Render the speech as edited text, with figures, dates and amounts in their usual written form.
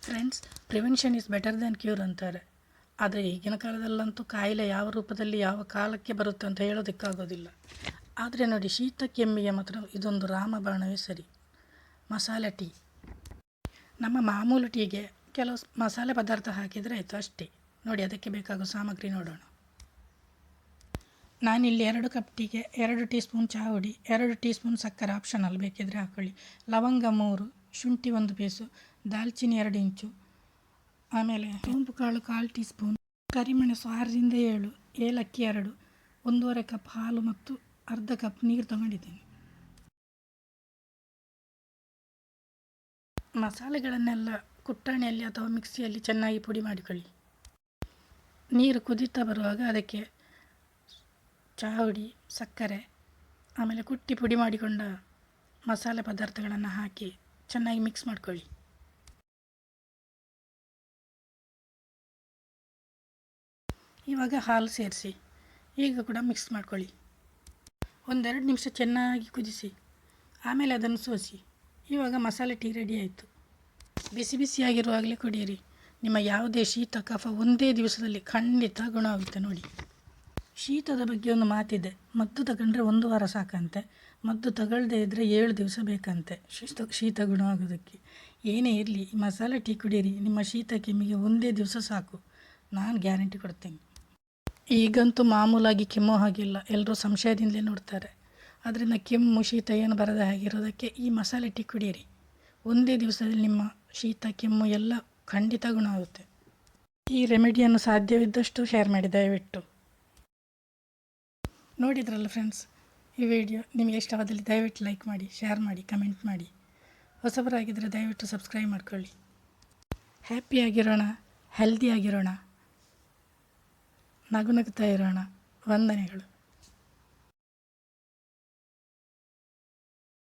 Friends, prevention is better than cure ಅಂತಾರೆ. ಆದರೆ ಈಗಿನ ಕಾಲದಲ್ಲಂತೂ ಕಾಯಿಲೆ ಯಾವ ರೂಪದಲ್ಲಿ ಯಾವ ಕಾಲಕ್ಕೆ ಬರುತ್ತೆ ಅಂತ ಹೇಳೋದಕ್ಕಾಗೋದಿಲ್ಲ. ಆದರೆ ನೋಡಿ, ಶೀತ ಕೆಮ್ಮಿಗೆ ಮಾತ್ರ ಇದೊಂದು ರಾಮಬಾಣವೇ ಸರಿ. ಮಸಾಲೆ ಟೀ. ನಮ್ಮ ಮಾಮೂಲು ಟೀಗೆ ಕೆಲವು ಮಸಾಲೆ ಪದಾರ್ಥ ಹಾಕಿದರೆ ಆಯಿತು ಅಷ್ಟೇ. ನೋಡಿ, ಅದಕ್ಕೆ ಬೇಕಾಗೋ ಸಾಮಗ್ರಿ ನೋಡೋಣ. ನಾನಿಲ್ಲಿ 2 ಕಪ್ ಟೀಗೆ 2 ಟೀ ಸ್ಪೂನ್ ಚಹಾ ಪುಡಿ, 2 ಟೀ ಸ್ಪೂನ್ ಸಕ್ಕರೆ, ಆಪ್ಷನಲ್ ಬೇಕಿದ್ರೆ ಹಾಕೊಳ್ಳಿ, ಲವಂಗ 3, ಶುಂಠಿ 1 ಪೀಸು, ದಾಲ್ಚಿನ್ನಿ 2 ಇಂಚು, ಆಮೇಲೆ ಸೋಂಪು ಕಾಳು 1/4 ಟೀ ಸ್ಪೂನ್, ಕರಿಮೆಣಸು 6ರಿಂದ 7, ಏಲಕ್ಕಿ 2, 1/2 ಕಪ್ ಹಾಲು ಮತ್ತು ಅರ್ಧ ಕಪ್ ನೀರು ತಗೊಂಡಿದ್ದೇನೆ. ಮಸಾಲೆಗಳನ್ನೆಲ್ಲ ಕುಟ್ಟಾಣಿಯಲ್ಲಿ ಅಥವಾ ಮಿಕ್ಸಿಯಲ್ಲಿ ಚೆನ್ನಾಗಿ ಪುಡಿ ಮಾಡಿಕೊಳ್ಳಿ. ನೀರು ಕುದೀತಾ ಬರುವಾಗ ಅದಕ್ಕೆ ಚಹಾ ಪುಡಿ, ಸಕ್ಕರೆ, ಆಮೇಲೆ ಕುಟ್ಟಿ ಪುಡಿ ಮಾಡಿಕೊಂಡ ಮಸಾಲೆ ಪದಾರ್ಥಗಳನ್ನು ಹಾಕಿ ಚೆನ್ನಾಗಿ ಮಿಕ್ಸ್ ಮಾಡ್ಕೊಳ್ಳಿ. ಇವಾಗ ಹಾಲು ಸೇರಿಸಿ ಈಗ ಕೂಡ ಮಿಕ್ಸ್ ಮಾಡ್ಕೊಳ್ಳಿ. 1-2 ನಿಮಿಷ ಚೆನ್ನಾಗಿ ಕುದಿಸಿ ಆಮೇಲೆ ಅದನ್ನು ಸೋಸಿ. ಇವಾಗ ಮಸಾಲೆ ಟೀ ರೆಡಿ ಆಯಿತು. ಬಿಸಿ ಬಿಸಿಯಾಗಿರುವಾಗಲೇ ಕುಡಿಯಿರಿ. ನಿಮ್ಮ ಯಾವುದೇ ಶೀತ ಕಫ ಒಂದೇ ದಿವಸದಲ್ಲಿ ಖಂಡಿತ ಗುಣ ಆಗುತ್ತೆ. ನೋಡಿ, ಶೀತದ ಬಗ್ಗೆ ಒಂದು ಮಾತಿದೆ, ಮದ್ದು ತಗೊಂಡ್ರೆ 1 ವಾರ ಸಾಕಂತೆ, ಮದ್ದು ತಗೊಳ್ಳದೇ ಇದ್ದರೆ 7 ದಿವಸ ಬೇಕಂತೆ ಶೀತ ಗುಣ ಆಗೋದಕ್ಕೆ. ಏನೇ ಇರಲಿ, ಮಸಾಲೆ ಟೀ ಕುಡೀರಿ, ನಿಮ್ಮ ಶೀತ ಕೆಮ್ಮಿಗೆ ಒಂದೇ ದಿವಸ ಸಾಕು, ನಾನು ಗ್ಯಾರಂಟಿ ಕೊಡ್ತೇನೆ. ಈಗಂತೂ ಮಾಮೂಲಾಗಿ ಕೆಮ್ಮೋ ಹಾಗಿಲ್ಲ, ಎಲ್ಲರೂ ಸಂಶಯದಿಂದಲೇ ನೋಡ್ತಾರೆ. ಅದರಿಂದ ಕೆಮ್ಮು ಶೀತ ಏನು ಬರದ ಹಾಗಿರೋದಕ್ಕೆ ಈ ಮಸಾಲೆ ಟೀ ಕುಡಿಯಿರಿ. ಒಂದೇ ದಿವಸದಲ್ಲಿ ನಿಮ್ಮ ಶೀತ ಕೆಮ್ಮು ಎಲ್ಲ ಖಂಡಿತ ಗುಣ ಆಗುತ್ತೆ. ಈ ರೆಮಿಡಿಯನ್ನು ಸಾಧ್ಯವಿದ್ದಷ್ಟು ಶೇರ್ ಮಾಡಿ ದಯವಿಟ್ಟು. ನೋಡಿದ್ರಲ್ಲ ಫ್ರೆಂಡ್ಸ್, ಈ ವಿಡಿಯೋ ನಿಮಗೆ ಇಷ್ಟವಾದಲ್ಲಿ ದಯವಿಟ್ಟು ಲೈಕ್ ಮಾಡಿ, ಶೇರ್ ಮಾಡಿ, ಕಮೆಂಟ್ ಮಾಡಿ. ಹೊಸಬರಾಗಿದ್ದರೆ ದಯವಿಟ್ಟು ಸಬ್ಸ್ಕ್ರೈಬ್ ಮಾಡ್ಕೊಳ್ಳಿ. ಹ್ಯಾಪಿಯಾಗಿರೋಣ, ಹೆಲ್ದಿಯಾಗಿರೋಣ, ನಗುನಗ್ತಾ ಇರೋಣ. ವಂದನೆಗಳು.